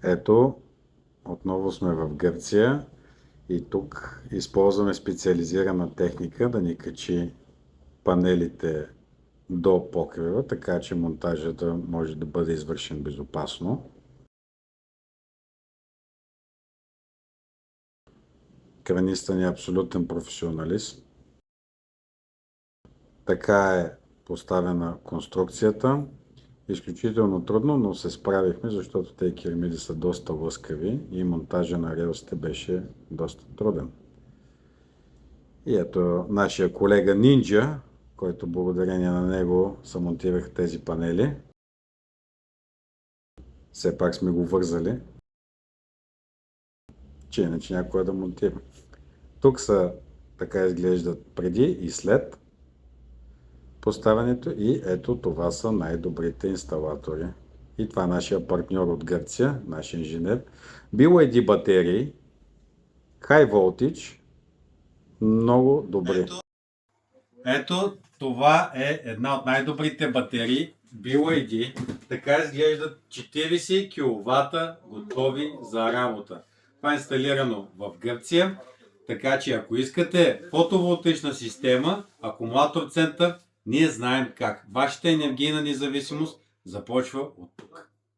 Ето, отново сме в Гърция и тук използваме специализирана техника да ни качи панелите до покрива, така че монтажът да може да бъде извършен безопасно. Краниста ни е абсолютен професионалист. Така е поставена конструкцията. Изключително трудно, но се справихме, защото тези керамиди са доста лъскави и монтажа на релсите беше доста труден. И ето нашия колега Нинджа, който благодарение на него са монтираха тези панели. Все пак сме го вързали, че иначе някой да монтира. Тук са, така изглеждат преди и след поставянето и ето това са най-добрите инсталатори. И това е нашия партньор от Гърция, наш инженер. BYD батерии, High Voltage, много добри. Ето това е една от най-добрите батерии, BYD. Така изглеждат 40 кВт готови за работа. Това е инсталирано в Гърция. Така че ако искате фотоволтаична система, акумулатор център, ние знаем как. Вашата енергийна независимост започва от тук.